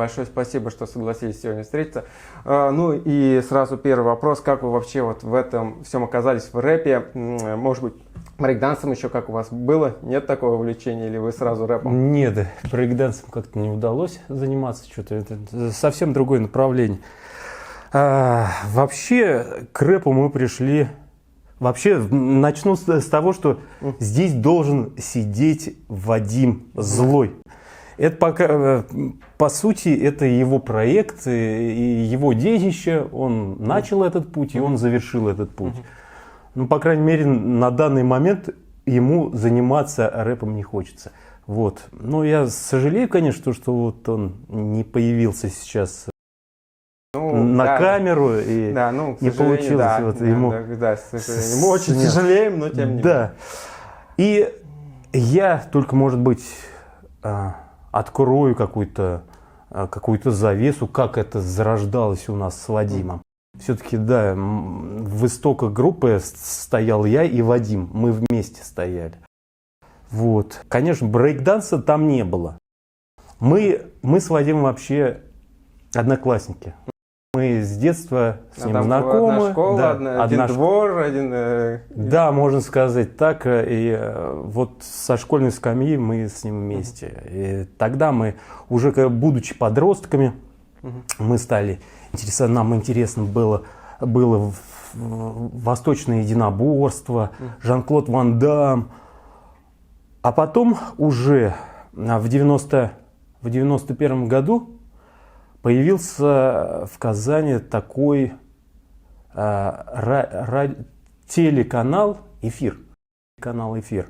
большое спасибо, что согласились сегодня встретиться. Ну и сразу первый вопрос. Как вы вообще вот в этом всем оказались в рэпе? Может быть, брейкдансом еще как у вас было? Нет такого увлечения или вы сразу рэпом? Нет, брейкдансом как-то не удалось заниматься. Что-то это совсем другое направление. Вообще к рэпу мы пришли... Вообще, начну с того, что здесь должен сидеть Вадим Злой. Это пока, по сути, это его проект и его детище. Он начал этот путь, и он завершил этот путь. Ну, по крайней мере, на данный момент ему заниматься рэпом не хочется. Вот. Но я сожалею, конечно, что вот он не появился сейчас на камеру, и не получилось ему. Да, к сожалению. Мы очень сожалеем, но тем не менее. Да. И я только, может быть, открою какую-то завесу, как это зарождалось у нас с Вадимом. Все-таки, да, в истоках группы стоял я и Вадим. Мы вместе стояли. Вот. Конечно, брейкданса там не было. Мы с Вадимом вообще одноклассники. Мы с детства с ним знакомы. Одна школа, один двор, один... Да, можно сказать так. И вот со школьной скамьи мы с ним вместе. И тогда мы, уже будучи подростками, мы стали интересоваться. Нам интересно было восточное единоборство, Жан-Клод Ван Дам. А потом уже в 91 году появился в Казани такой телеканал «Эфир». Канал «Эфир».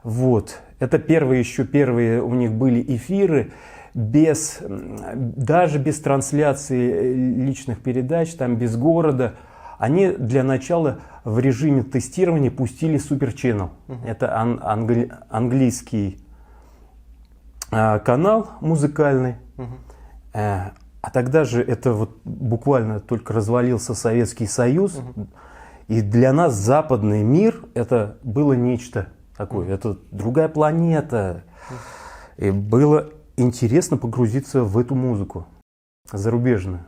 Вот. Это первые у них были эфиры, даже без трансляции личных передач, там без города. Они для начала в режиме тестирования пустили Super Channel. Это английский канал музыкальный. А тогда же это вот буквально только развалился Советский Союз. И для нас западный мир это было нечто такое. Это другая планета. И было интересно погрузиться в эту музыку зарубежную.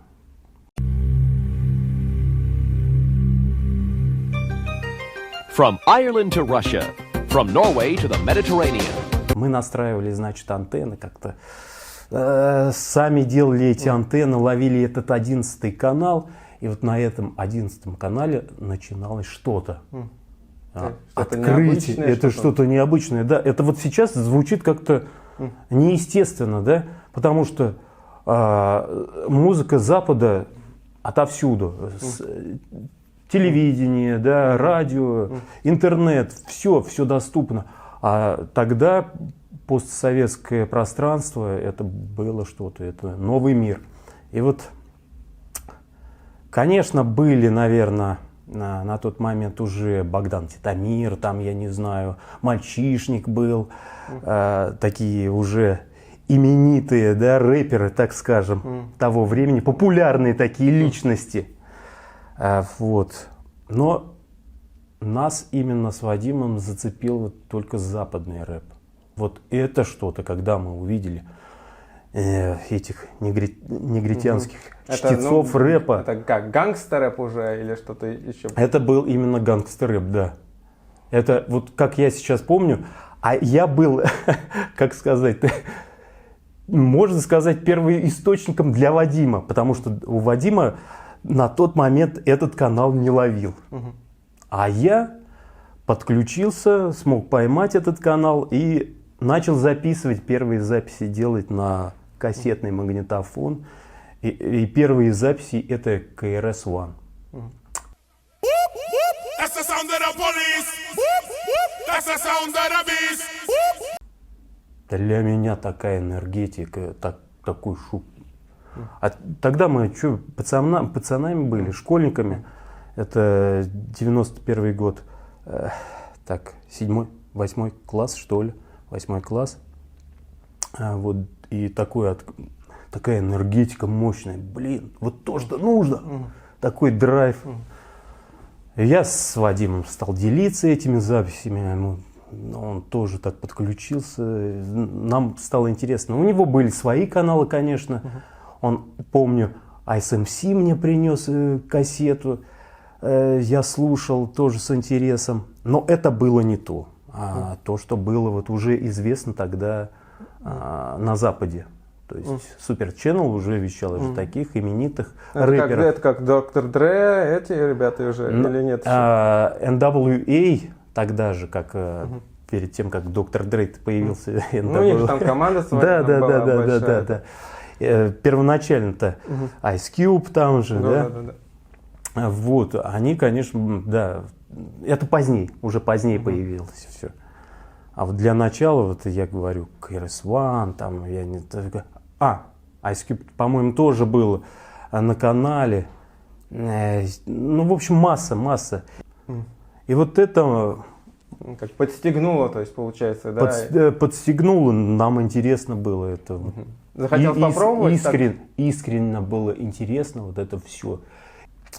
From Ireland to Russia, from Norway to the Mediterranean. Мы настраивали, значит, антенны как-то. Сами делали эти антенны, ловили этот 11-й канал. И вот на этом 11-м канале начиналось что-то. Открытие. Это что-то необычное. Да, это вот сейчас звучит как-то неестественно, да? Потому что музыка Запада отовсюду. Телевидение, да, радио, интернет, все доступно. А тогда постсоветское пространство, это было что-то, это новый мир. И вот, конечно, были, наверное, на тот момент уже Богдан Титомир, там, я не знаю, Мальчишник был, такие уже именитые, да, рэперы, так скажем, того времени, популярные такие личности. Вот. Но нас именно с Вадимом зацепил только западный рэп. Вот это что-то, когда мы увидели этих негритянских чтецов рэпа. Это как, гангстер-рэп уже или что-то еще? Это был именно гангстер-рэп, да. Это вот как я сейчас помню, а я был, как сказать, можно сказать, первоисточником для Вадима, потому что у Вадима на тот момент этот канал не ловил. А я подключился, смог поймать этот канал и начал записывать, первые записи делать на кассетный магнитофон. И первые записи это KRS-One. Для меня такая энергетика, такой шум. А тогда мы пацанами были, школьниками. Это 91 год. Так, 7-8 класс, что ли. 8 класс. Вот, и такая энергетика мощная. Блин, вот то, что нужно. Такой драйв. Я с Вадимом стал делиться этими записями. Он тоже так подключился. Нам стало интересно. У него были свои каналы, конечно. Он, помню, ISMC мне принес кассету. Я слушал тоже с интересом. Но это было не то. А то, что было вот уже известно тогда на Западе. То есть Super Channel уже вещал уже таких именитых рэперов. Это как Доктор Дре, эти ребята уже или нет? NWA тогда же, как перед тем, как Доктор Дре появился. NWA. Ну, у них там команда своя была большая. Да. Первоначально-то Ice Cube там же, да? Вот, они, конечно, да, это позднее, уже позднее появилось все. А вот для начала, вот я говорю, KRS-One, там, я не... Ice Cube, по-моему, тоже был на канале. Ну, в общем, масса. И вот это... Как подстегнуло, то есть, получается, да? Подстегнуло, нам интересно было это. Захотел попробовать? Искренне было интересно вот это все.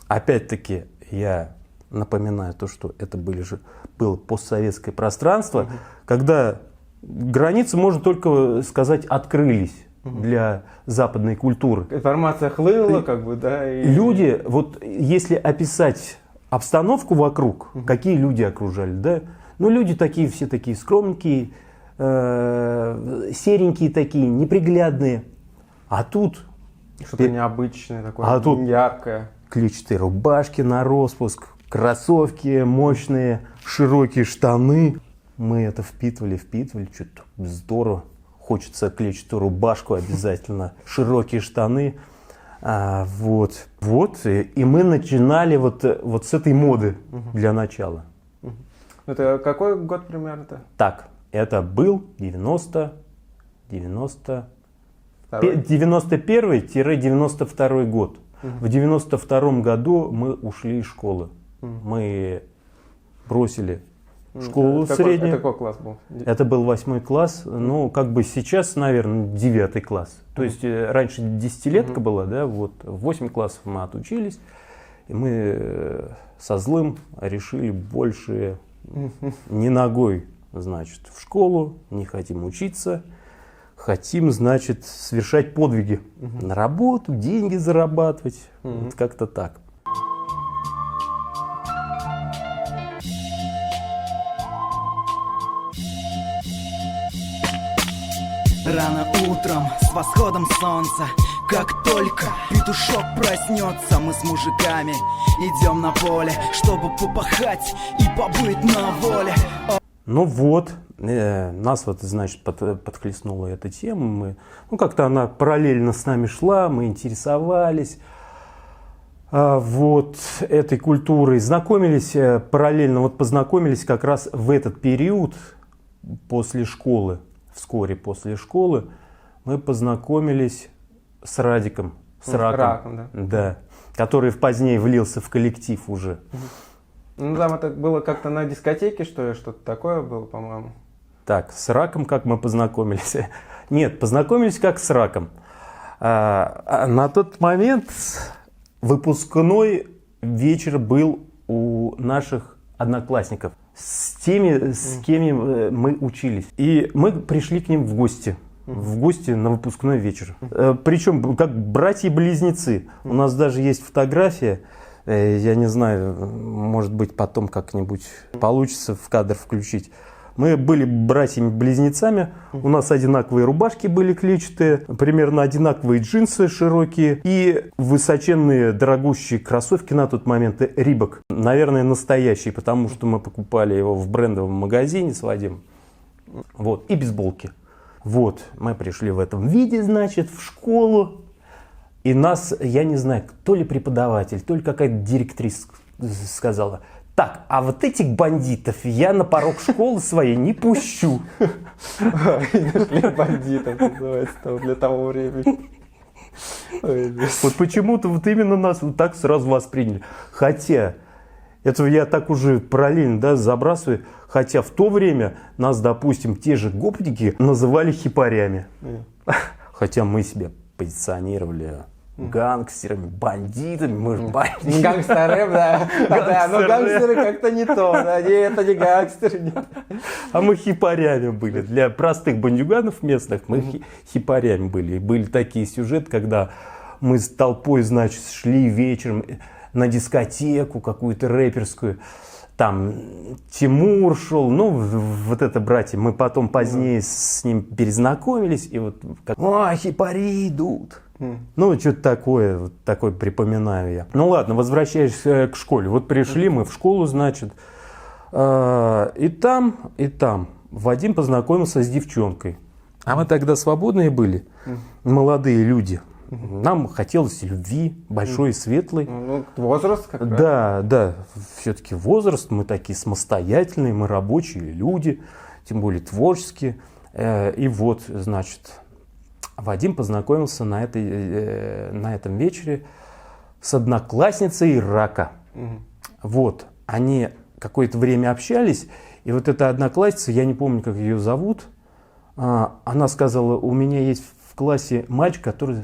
Опять-таки, я напоминаю то, что это было постсоветское пространство, когда границы, можно только сказать, открылись для западной культуры. Информация хлыла, как бы, да? И... Люди, вот если описать обстановку вокруг, какие люди окружали, да? Ну, люди такие, все такие скромненькие, серенькие такие, неприглядные. А тут... Что-то необычное такое, тут яркое. Клетчатые рубашки на распуск, кроссовки мощные, широкие штаны. Мы это впитывали, что-то здорово. Хочется клетчатую рубашку обязательно, широкие штаны. Вот. И мы начинали вот с этой моды для начала. Это какой год примерно-то? Так, это был 91-92 год. В 92 году мы ушли из школы. Мы бросили школу среднюю. Это какой класс был? Это был 8 класс. Ну, как бы сейчас, наверное, 9 класс. То есть раньше 10-летка была, да, вот в 8 классов мы отучились. И мы со злым решили больше не ногой, значит, в школу, не хотим учиться. Хотим, значит, совершать подвиги на работу, деньги зарабатывать. Вот как-то так. Рано утром с восходом солнца, как только петушок проснется, мы с мужиками идем на поле, чтобы попахать и побыть на воле. Ну вот, нас вот, значит, подхлестнула эта тема. Как-то она параллельно с нами шла, мы интересовались вот этой культурой. Знакомились параллельно, вот познакомились как раз в этот период после школы. Вскоре после школы мы познакомились с Радиком. С Раком, да, который позднее влился в коллектив уже. Ну, там это было как-то на дискотеке, что ли, что-то такое было, по-моему. Так, с Раком как мы познакомились? Нет, познакомились как с Раком. На тот момент выпускной вечер был у наших одноклассников. С теми, с кем мы учились. И мы пришли к ним в гости. В гости на выпускной вечер. Причем как братья-близнецы. У нас даже есть фотография. Я не знаю, может быть, потом как-нибудь получится в кадр включить. Мы были братьями-близнецами, у нас одинаковые рубашки были клетчатые, примерно одинаковые джинсы широкие и высоченные дорогущие кроссовки на тот момент Рибок. Наверное, настоящие, потому что мы покупали его в брендовом магазине с Вадимом. Вот, и бейсболки. Вот, мы пришли в этом виде, значит, в школу. И нас, я не знаю, то ли преподаватель, то ли какая-то директриса сказала: так, а вот этих бандитов я на порог школы своей не пущу. Бандитов называется для того времени. Вот почему-то вот именно нас вот так сразу восприняли. Хотя, это я так уже параллельно, да, забрасываю. Хотя в то время нас, допустим, те же гопники называли хипарями. Хотя мы себя позиционировали гангстерами, бандитами, мы же бандиты. Гангстеры, да. Но гангстеры как-то не то, да, это не гангстеры. А мы хипарями были. Для простых бандюганов местных мы хипарями были. И были такие сюжеты, когда Мы с толпой, значит, шли вечером на дискотеку какую-то рэперскую. Там Тимур шел, ну, вот это братья. Мы потом позднее с ним перезнакомились. И вот, хипари идут. Ну, что-то такое, вот такое припоминаю я. Ну, ладно, возвращаясь к школе. Вот пришли мы в школу, значит. И там Вадим познакомился с девчонкой. А мы тогда свободные были, молодые люди. Нам хотелось любви, большой и светлой. Ну, возраст как раз. Да, все-таки возраст, мы такие самостоятельные, мы рабочие люди, тем более творческие. И вот, значит, Вадим познакомился на этом вечере с одноклассницей Рака. Вот, они какое-то время общались, и вот эта одноклассница, я не помню, как ее зовут, она сказала, у меня есть в классе мальчик, который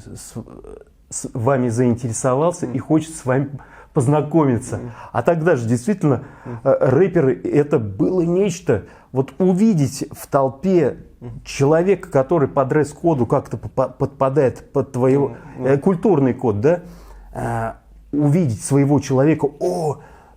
с вами заинтересовался и хочет с вами познакомиться. А тогда же действительно рэперы, это было нечто. Вот увидеть в толпе человека, который по дресс-коду как-то подпадает под твой культурный код, да, увидеть своего человека,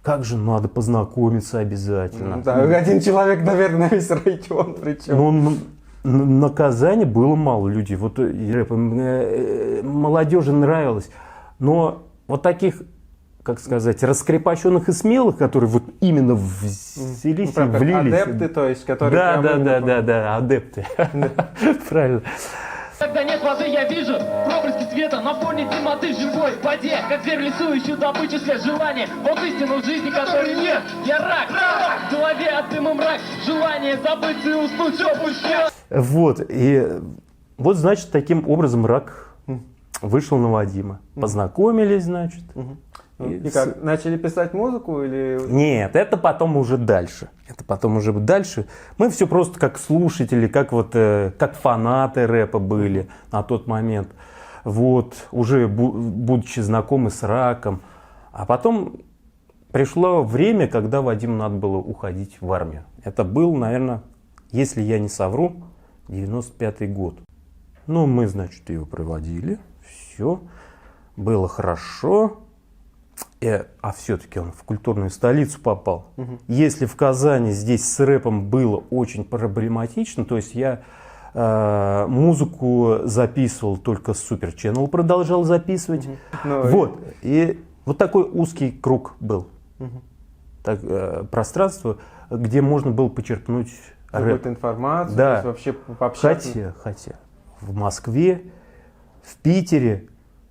как же надо познакомиться обязательно. Да, один человек, наверное, весь район причем. Ну, на Казани было мало людей. Вот рэп молодежи нравилось. Но вот таких, как сказать, раскрепощенных и смелых, которые вот именно взялись и влились. Адепты, то есть, которые... Да, адепты. Правильно. Когда нет воды, я вижу проблески света на фоне темноты в живой воде. Как зверь в лесу ищу добычу след желания. Вот истину в жизни, которой нет. Я рак, в голове от дыма мрак. Желание забыть и уснуть, все пустяк. Вот, и вот, значит, таким образом Рак вышел на Вадима. Познакомились, значит. И как, начали писать музыку или... Нет, это потом уже дальше. Мы все просто как слушатели, как фанаты рэпа были на тот момент. Вот, уже будучи знакомы с Раком. А потом пришло время, когда Вадиму надо было уходить в армию. Это был, наверное, если я не совру, 95-й год. Ну, мы, значит, его проводили. Все, было хорошо. А все-таки он в культурную столицу попал. Если в Казани здесь с рэпом было очень проблематично, то есть я музыку записывал только с Super Channel, продолжал записывать. Вот. И вот такой узкий круг был. Пространство, где можно было почерпнуть рэп. Какую-то информацию, да. То есть вообще пообщаться. Хотя в Москве, в Питере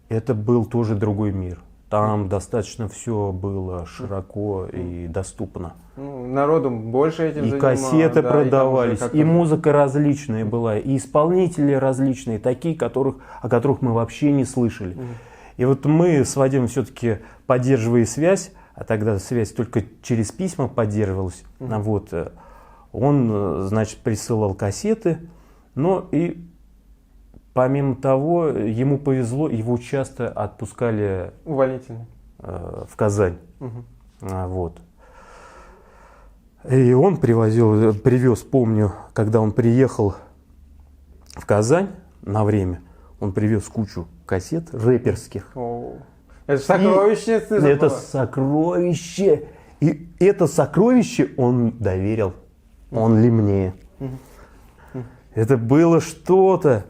это был тоже другой мир. Там достаточно все было широко и доступно. Ну, народу больше этим и занималось. Кассеты да, продавались, и музыка различная была, и исполнители различные, такие, о которых мы вообще не слышали. И вот мы с Вадимом все-таки, поддерживая связь, а тогда связь только через письма поддерживалась, вот, он, значит, присылал кассеты, но и помимо того, ему повезло, его часто отпускали увольнительно в Казань. Вот. И он привез, помню, когда он приехал в Казань на время, он привез кучу кассет рэперских. Это сокровище. Это сокровище. И это сокровище он доверил. Он ли мне. Это было что-то.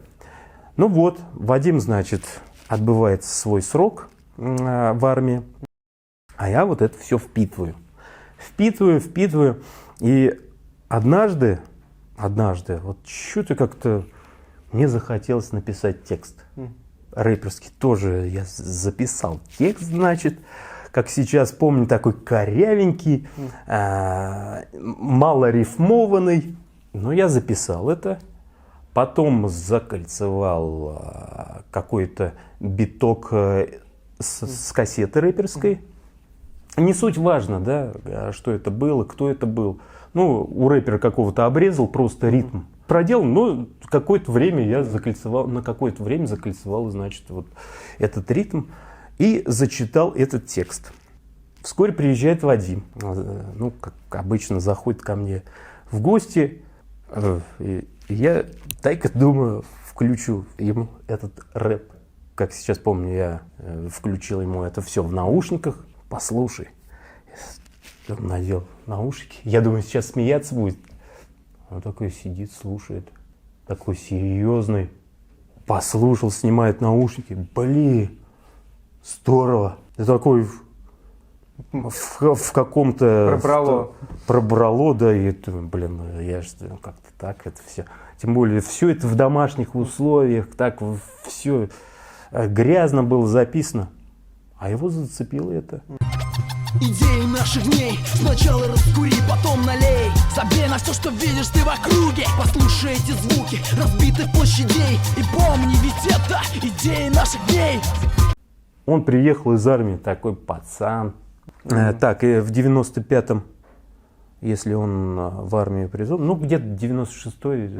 Ну вот, Вадим, значит, отбывает свой срок в армии, а я вот это все впитываю. Впитываю. И однажды, вот что-то как-то мне захотелось написать текст. Рэперский тоже я записал текст, значит, как сейчас помню, такой корявенький, малорифмованный. Но я записал это. Потом закольцевал какой-то биток с кассеты рэперской. Не суть важно, да, что это было, кто это был. Ну, у рэпера какого-то обрезал просто ритм. Проделал, но какое-то время я закольцевал, значит, вот этот ритм и зачитал этот текст. Вскоре приезжает Вадим. Ну, как обычно, заходит ко мне в гости. И я так думаю, включу ему этот рэп. как сейчас помню, я включил ему это все в наушниках. Послушай. Он надел наушники. Я думаю, сейчас смеяться будет. Он такой сидит, слушает. Такой серьезный. Послушал, снимает наушники. Блин, здорово. Ты такой в каком-то... Пробрало, да. И, блин, я же как-то так это все. Тем более, все это в домашних условиях. Так все грязно было записано. А его зацепило это. Идеи наших дней сначала раскури, потом налей. Забей на все, что видишь ты в округе. Послушай эти звуки разбитых площадей. И помни, ведь это идеи наших дней. Он приехал из армии, такой пацан. Так, и в 95-м, если он в армию призвал, ну где-то 96-й.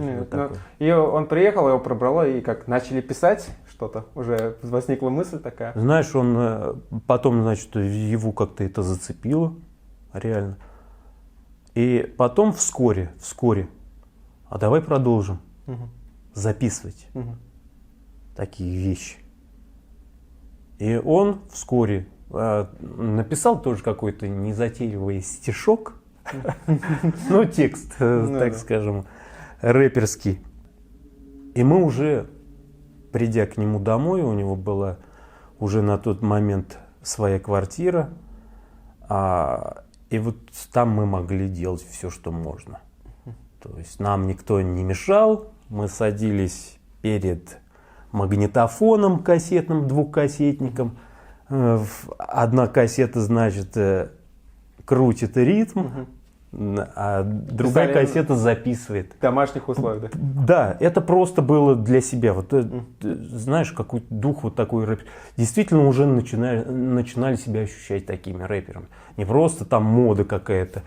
И он приехал, его пробрало, и как начали писать что-то, уже возникла мысль такая. Знаешь, он потом, значит, его как-то это зацепило, реально. И потом вскоре, а давай продолжим записывать такие вещи. И он вскоре написал тоже какой-то незатейливый стишок, ну, текст, так скажем, рэперский. И мы уже, придя к нему домой, у него была уже на тот момент своя квартира, и вот там мы могли делать все, что можно. То есть нам никто не мешал, мы садились перед магнитофоном кассетным, двухкассетником. Одна кассета, значит, крутит ритм, а другая кассета записывает. В домашних условиях, да? Да, это просто было для себя. Вот, знаешь, какой дух вот такой рэпер. Действительно уже начинали себя ощущать такими рэперами. Не просто там мода какая-то,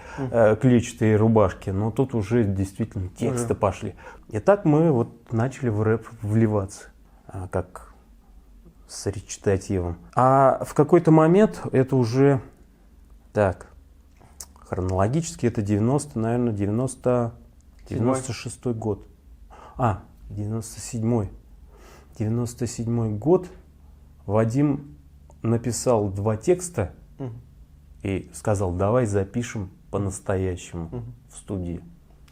клетчатые рубашки, но тут уже действительно тексты пошли. И так мы вот начали в рэп вливаться, как с речитативом. А в какой-то момент это уже так... Хронологически это 96-й год. 97-й. 97-й год. Вадим написал 2 текста и сказал, давай запишем по-настоящему в студии.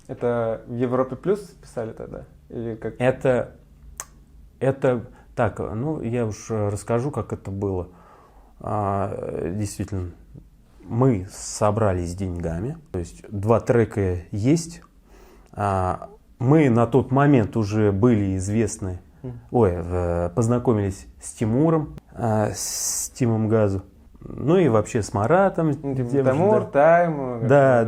Это в Европе Плюс писали тогда? Или как? Это так, ну я уж расскажу, как это было. Действительно. Мы собрались с деньгами, то есть 2 трека есть. Мы на тот момент уже были известны, познакомились с Тимуром, с Тимом Газу, ну и вообще с Маратом. Тимур, Тайм. Да.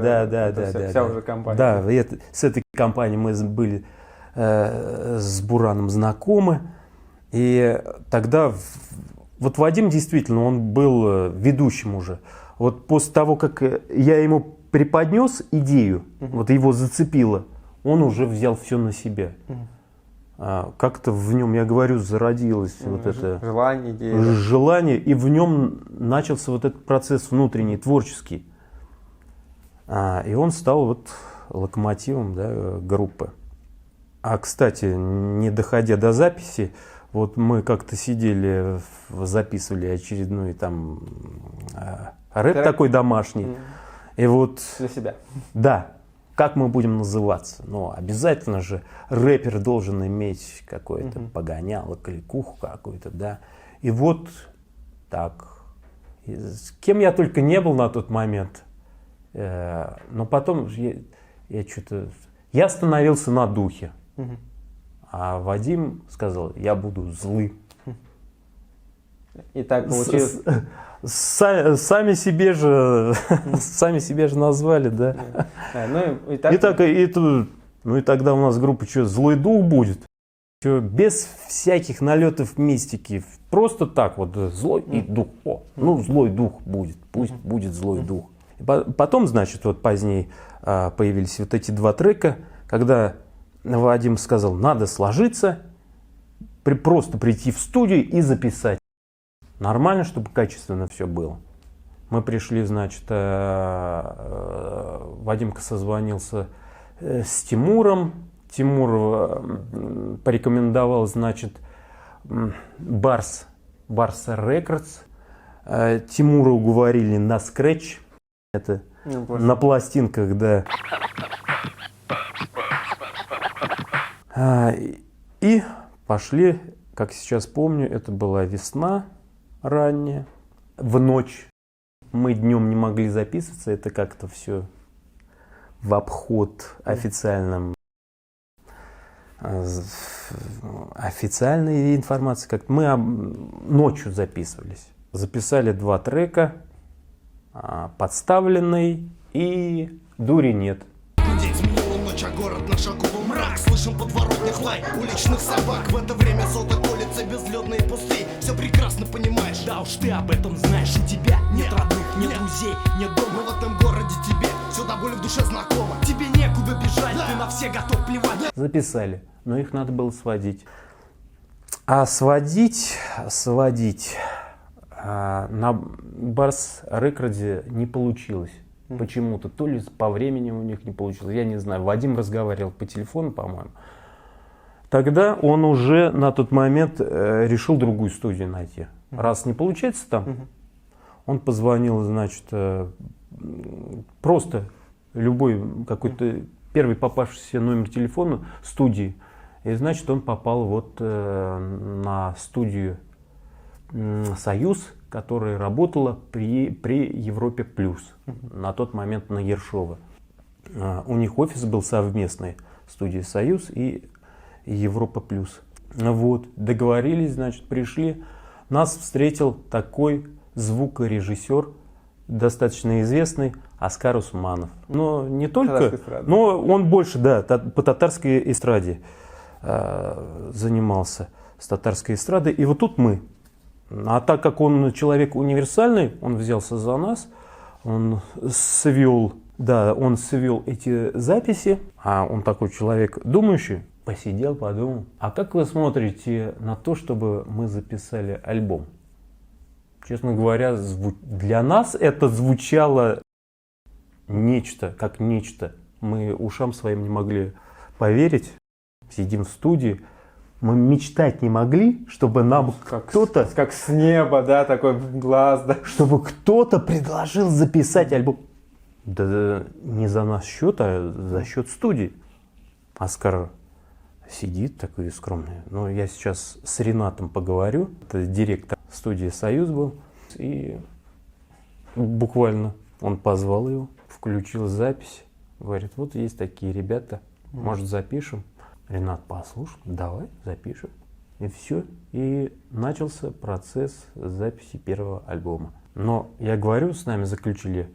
Вся уже компания. Да, с этой компанией мы были с Бураном знакомы. И тогда вот Вадим действительно, он был ведущим уже. Вот после того, как я ему преподнес идею, вот его зацепило, он уже взял все на себя. Как-то в нем, я говорю, зародилось вот это желание, и в нем начался вот этот процесс внутренний, творческий. И он стал вот локомотивом, да, группы. Кстати, не доходя до записи, вот мы как-то сидели, записывали очередной там... рэп такой домашний. И вот... Для себя. Да. Как мы будем называться? Ну, обязательно же рэпер должен иметь какое-то погоняло, кликуху какую-то, да. И вот так. И с кем я только не был на тот момент. Но потом я становился на духе. А Вадим сказал, я буду злым. И так получилось... Сами себе же назвали, да. И тогда у нас группа злой дух будет. Без всяких налетов мистики. Просто так вот, злой и дух. Злой дух будет, пусть будет злой дух. И потом, значит, вот позднее появились вот эти 2 трека, когда Вадим сказал, надо сложиться, просто прийти в студию и записать. Нормально, чтобы качественно все было. Мы пришли, значит, Вадимка созвонился с Тимуром. Тимур порекомендовал, значит, Барс Рекордс. Тимура уговорили на скретч. Это на пластинках, да. И пошли, как сейчас помню, это была весна ранняя, в ночь. Мы днем не могли записываться, это как-то все в обход официальной информации. Как мы ночью записывались. Записали 2 трека, «Подставленный» и «Дури нет». День сменила ночь, а город на шагу во мрак. Слышим подворотных лай уличных собак. В это время соток улицы безлюдные пустые. Все прекрасно понимаешь. Да уж ты об этом знаешь, у тебя нет родных, нет друзей, нет дома. Но в этом городе тебе все до боли в душе знакомо. Тебе некуда бежать, ты на все готов плевать. Записали, но их надо было сводить. А сводить на Барс Рекорде не получилось. Почему-то. То ли по времени у них не получилось. Я не знаю. Вадим разговаривал по телефону, по-моему. Тогда он уже на тот момент решил другую студию найти. Раз не получается там, он позвонил, значит, просто любой какой-то первый попавшийся номер телефона студии. И, значит, он попал вот на студию «Союз», которая работала при Европе Плюс, на тот момент на Ершова. У них офис был совместный, студия «Союз» и Европа Плюс. Вот, договорились, значит, пришли. Нас встретил такой звукорежиссер, достаточно известный, Оскар Усманов. Но не только, но он больше, да, по татарской эстраде занимался, с татарской эстрадой. И вот тут мы. А так как он человек универсальный, он взялся за нас, он свел эти записи, а он такой человек думающий, посидел, подумал, а как вы смотрите на то, чтобы мы записали альбом? Честно говоря, для нас это звучало как нечто. Мы ушам своим не могли поверить, сидим в студии. Мы мечтать не могли, чтобы нам кто-то... Как с неба, да, такой глаз, да. Чтобы кто-то предложил записать альбом. Да не за наш счет, а за счет студии. Оскар сидит такой скромный. Но я сейчас с Ренатом поговорю. Это директор студии «Союз» был. И буквально он позвал его, включил запись. Говорит, вот есть такие ребята, может запишем? Ренат послушал, давай запишем. И все. И начался процесс записи первого альбома. Но я говорю, с нами заключили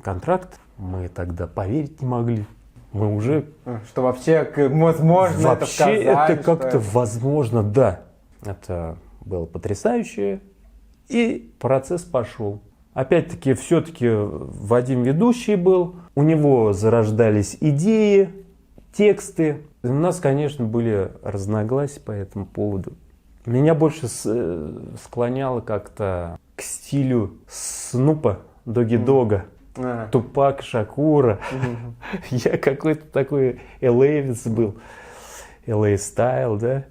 контракт. Мы тогда поверить не могли. Мы уже... Что вообще возможно вообще это в Казани, это как-то возможно, да. Это было потрясающе. И процесс пошел. Опять-таки, все-таки Вадим ведущий был. У него зарождались идеи, тексты. У нас, конечно, были разногласия по этому поводу. Меня больше склоняло как-то к стилю Снупа, Доги Дога, Тупак, Шакура. Я какой-то такой элэвец был. LA Style, да?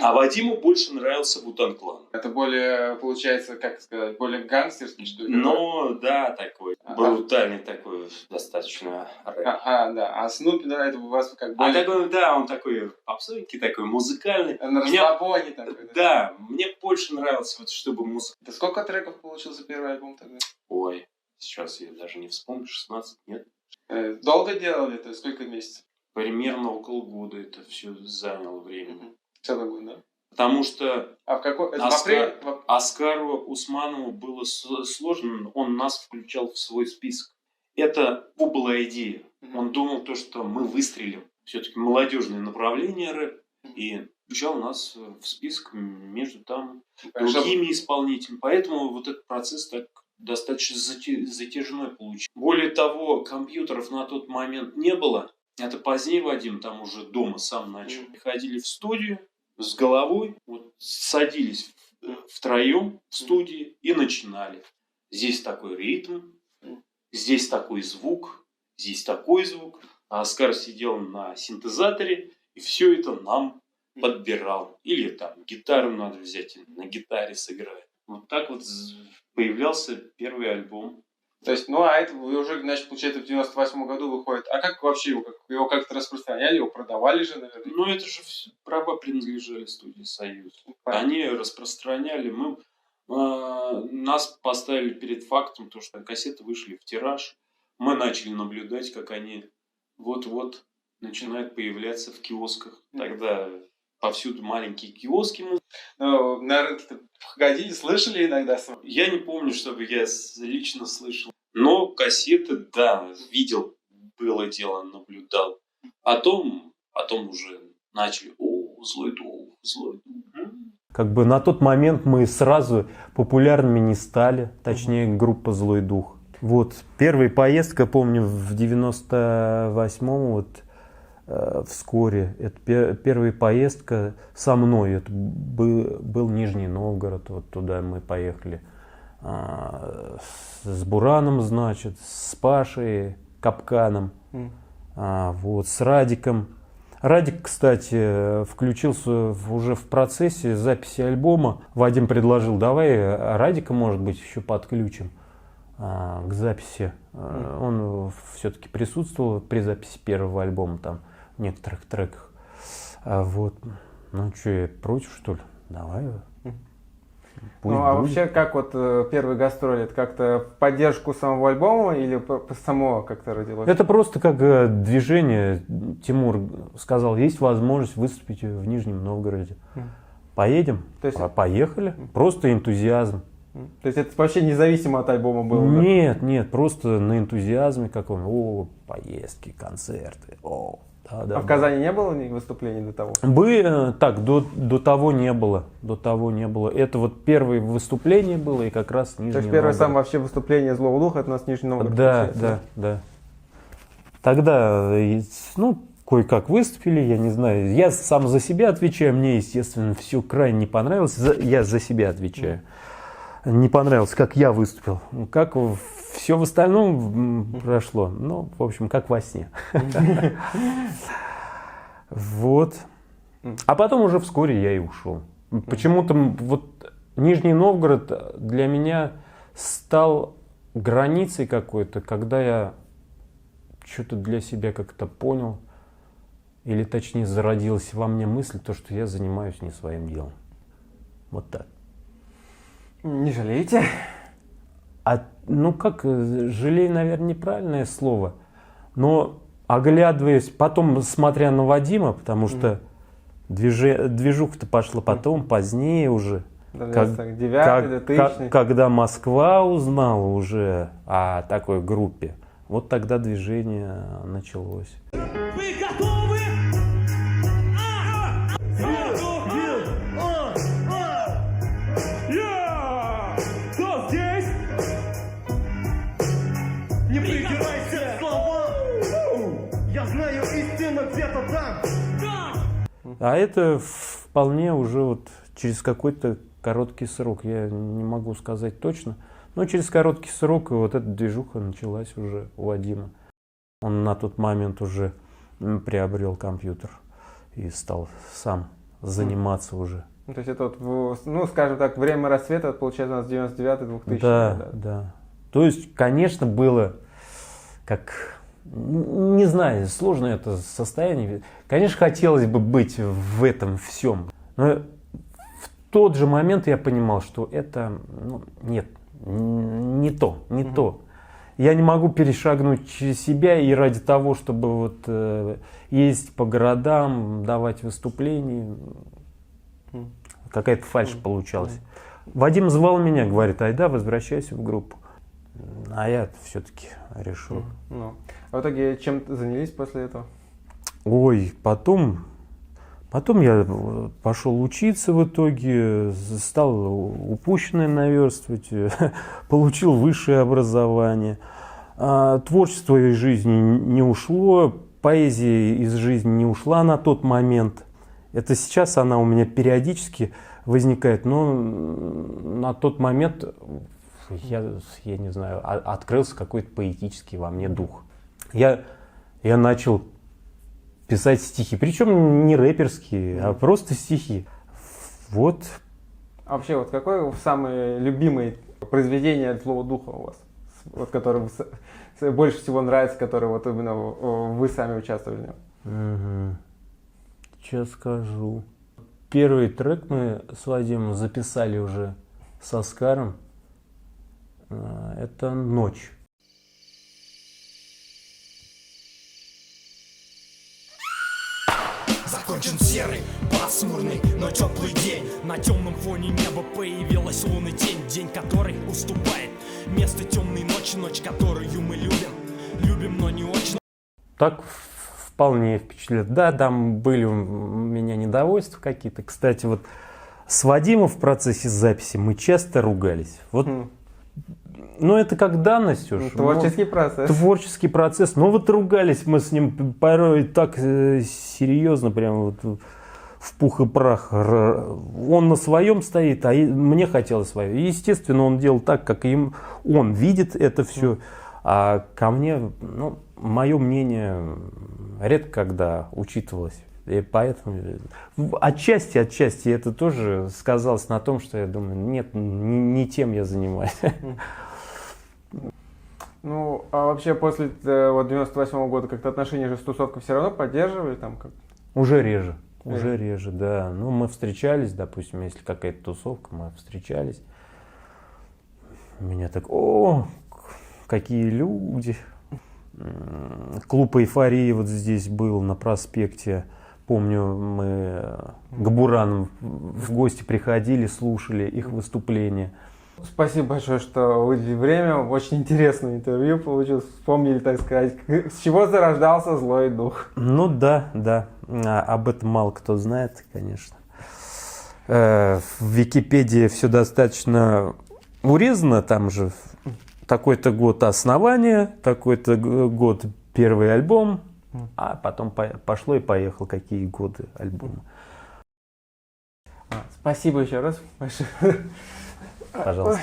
А Вадиму больше нравился Wu-Tang Clan. Это более, получается, как сказать, более гангстерский, что ли? Ну, да, такой. Брутальный такой, достаточно рэп. Да. А Снупи, да, это у вас как более... такой, да, он такой попсовенький, такой музыкальный. На расслабоне такой, да? Да, мне больше нравился, вот, чтобы музыка... Да сколько треков получился первый альбом тогда? Ой, сейчас я даже не вспомню, 16, нет? Долго делали это? Сколько месяцев? Примерно около года это все заняло времени. Целый год, да? Потому что в какой... Оскару Усманову было сложно, он нас включал в свой список. Это была идея. Он думал, что мы выстрелим. Все-таки молодежное направление рэп. И включал нас в список между там другими исполнителями. Поэтому вот этот процесс так достаточно затяжной получился. Более того, компьютеров на тот момент не было. Это позднее Вадим там уже дома сам начал. Приходили в студию с головой, вот, садились втроем в студии и начинали. Здесь такой ритм, здесь такой звук, здесь такой звук. А Оскар сидел на синтезаторе и все это нам подбирал. Или там гитару надо взять, и на гитаре сыграть. Вот так вот появлялся первый альбом. То есть, ну, а это вы уже, значит, получается, в 98 году выходит. А как вообще его как-то распространяли, его продавали же, наверное? Ну, это же права принадлежали студии «Союз». Понятно. Они распространяли. Нас поставили перед фактом, то, что кассеты вышли в тираж. Мы начали наблюдать, как они вот-вот начинают появляться в киосках. Тогда повсюду маленькие киоски. Ну, на рынке-то ходили, слышали иногда? Я не помню, чтобы я лично слышал. Но кассеты, да, видел, было дело, наблюдал. Потом уже начали, злой дух. Как бы на тот момент мы сразу популярными не стали, точнее группа «Злой дух». Вот, первая поездка, помню, в 98-м, вот, вскоре, это первая поездка со мной, это был Нижний Новгород, вот туда мы поехали с Бураном, значит, с Пашей Капканом, вот, с Радиком. Радик, кстати, включился уже в процессе записи альбома. Вадим предложил, давай Радика, может быть, еще подключим к записи. Он все-таки присутствовал при записи первого альбома, там, в некоторых треках. Вот. Ну, что, я против, что ли? Давай. Ну, а вообще, как вот первые гастроли, это как-то в поддержку самого альбома или само как-то родилось? Это просто как движение. Тимур сказал, есть возможность выступить в Нижнем Новгороде. Поедем? То есть... Поехали. Просто энтузиазм. То есть это вообще независимо от альбома было? Нет, просто на энтузиазме каком. Поездки, концерты. Да, в Казани не было выступлений до того? До того не было. Это вот первое выступление было, и как раз Нижний Новгород. То есть первое самое вообще выступление «Злого духа» это у нас в Нижнем Новгороде? Да. Тогда, кое-как выступили, я не знаю. Я сам за себя отвечаю, мне, естественно, все крайне не понравилось. Я за себя отвечаю. Не понравилось, как я выступил. Как все в остальном прошло. Ну, в общем, как во сне. Вот. А потом уже вскоре я и ушел. Почему-то вот Нижний Новгород для меня стал границей какой-то, когда я что-то для себя как-то понял, или точнее зародилась во мне мысль, то, что я занимаюсь не своим делом. Вот так. Не жалеете? Жалей, наверное, неправильное слово. Но оглядываясь, потом смотря на Вадима, потому что движуха-то пошла потом, позднее уже. Когда Москва узнала уже о такой группе, вот тогда движение началось. Вы готовы? Кто здесь? Не прикрывайся словом! Я знаю истину где-то там! А это вполне уже вот через какой-то короткий срок, я не могу сказать точно, но через короткий срок вот эта движуха началась уже у Вадима. Он на тот момент уже приобрел компьютер и стал сам заниматься уже. То есть это вот, скажем так, время рассвета, получается, у нас 99-2000. Да. То есть, конечно, было как, не знаю, сложное это состояние. Конечно, хотелось бы быть в этом всем. Но в тот же момент я понимал, что это, нет, не то. Я не могу перешагнуть через себя и ради того, чтобы вот ездить по городам, давать выступления. Какая-то фальшь получалась. Вадим звал меня, говорит, айда, возвращайся в группу. А я все-таки решил. А в итоге чем занялись после этого? Ой, потом я пошел учиться в итоге, стал упущенное наверстывать, получил высшее образование. Творчество из жизни не ушло, поэзия из жизни не ушла на тот момент. Это сейчас она у меня периодически возникает, но на тот момент я не знаю, открылся какой-то поэтический во мне дух. Я начал писать стихи. Причем не рэперские, а просто стихи. Вот. А вообще, вот какое самое любимое произведение от Злого Духа у вас? Вот, которое больше всего нравится, которое вот именно вы сами участвовали в нем? Сейчас скажу. Первый трек мы с Вадимом записали уже с Оскаром. Это «Ночь». Закончен серый, пасмурный, но теплый день. На темном фоне неба появилась лунный тень. День, который уступает место темной ночи. Ночь, которую мы любим, но не очень. Так вполне впечатляет. Да, там были у меня недовольства какие-то. Кстати, вот с Вадимом в процессе записи мы часто ругались. Вот, ну, это как данность уже. Творческий процесс. Творческий процесс. Но вот ругались мы с ним порой так серьезно, прям вот в пух и прах. Он на своем стоит, а мне хотелось свое. И, естественно, он делал так, как он видит это все. А ко мне, ну, мое мнение редко когда учитывалось. И поэтому отчасти это тоже сказалось на том, что я думаю, нет, не тем я занимаюсь. Ну, а вообще после вот 98-го года как-то отношения же с тусовкой все равно поддерживали там как? Уже реже, да. Ну, мы встречались, допустим, если какая-то тусовка, мы встречались. Меня так, о, какие люди. Клуб «Эйфория» вот здесь был, на проспекте. Помню, мы к Буранам в гости приходили, слушали их выступления. Спасибо большое, что выделили время. Очень интересное интервью получилось. Вспомнили, так сказать, с чего зарождался Злой Дух. Ну да. Об этом мало кто знает, конечно. В Википедии все достаточно урезано. Там же такой-то год основания, такой-то год первый альбом. А потом пошло и поехало, какие годы альбома. Спасибо еще раз большое. Пожалуйста.